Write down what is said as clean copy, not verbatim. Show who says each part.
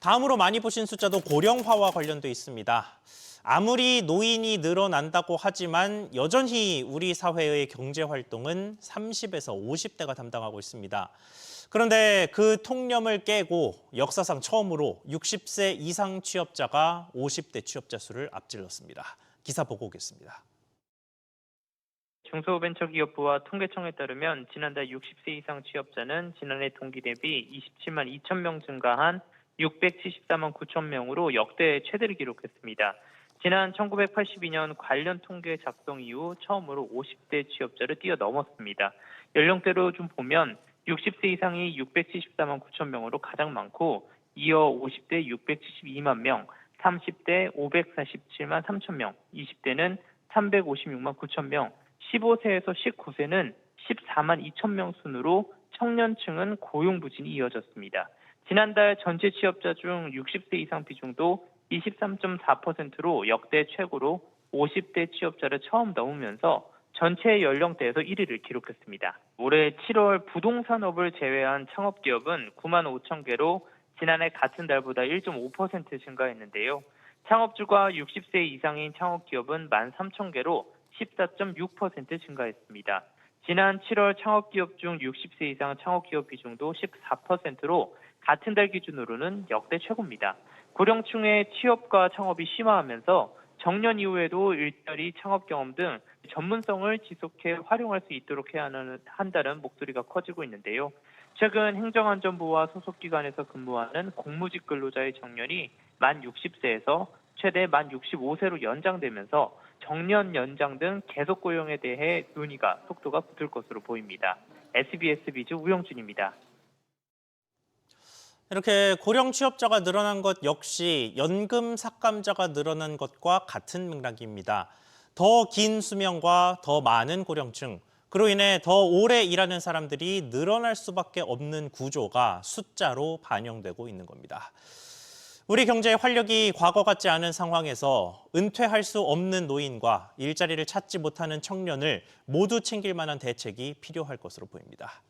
Speaker 1: 다음으로 많이 보신 숫자도 고령화와 관련돼 있습니다. 아무리 노인이 늘어난다고 하지만 여전히 우리 사회의 경제 활동은 30에서 50대가 담당하고 있습니다. 그런데 그 통념을 깨고 역사상 처음으로 60세 이상 취업자가 50대 취업자 수를 앞질렀습니다. 기사 보고 오겠습니다.
Speaker 2: 중소벤처기업부와 통계청에 따르면 지난달 60세 이상 취업자는 지난해 동기 대비 27만 2천 명 증가한 674만 9천 명으로 역대 최대를 기록했습니다. 지난 1982년 관련 통계 작성 이후 처음으로 50대 취업자를 뛰어넘었습니다. 연령대로 좀 보면 60세 이상이 674만 9천 명으로 가장 많고 이어 50대 672만 명, 30대 547만 3천 명, 20대는 356만 9천 명, 15세에서 19세는 14만 2천 명 순으로 청년층은 고용 부진이 이어졌습니다. 지난달 전체 취업자 중 60세 이상 비중도 23.4%로 역대 최고로 50대 취업자를 처음 넘으면서 전체 연령대에서 1위를 기록했습니다. 올해 7월 부동산업을 제외한 창업기업은 9만 5천 개로 지난해 같은 달보다 1.5% 증가했는데요. 창업주가 60세 이상인 창업기업은 1만 3천 개로 14.6% 증가했습니다. 지난 7월 창업기업 중 60세 이상 창업기업 비중도 14%로 같은 달 기준으로는 역대 최고입니다. 고령층의 취업과 창업이 심화하면서 정년 이후에도 일자리, 창업 경험 등 전문성을 지속해 활용할 수 있도록 해야 한다는 목소리가 커지고 있는데요. 최근 행정안전부와 소속기관에서 근무하는 공무직 근로자의 정년이 만 60세에서 최대 만 65세로 연장되면서 정년 연장 등 계속 고용에 대해 논의가 속도가 붙을 것으로 보입니다. SBS 비즈 우영준입니다.
Speaker 1: 이렇게 고령 취업자가 늘어난 것 역시 연금 삭감자가 늘어난 것과 같은 맥락입니다. 더 긴 수명과 더 많은 고령층, 그로 인해 더 오래 일하는 사람들이 늘어날 수밖에 없는 구조가 숫자로 반영되고 있는 겁니다. 우리 경제의 활력이 과거 같지 않은 상황에서 은퇴할 수 없는 노인과 일자리를 찾지 못하는 청년을 모두 챙길 만한 대책이 필요할 것으로 보입니다.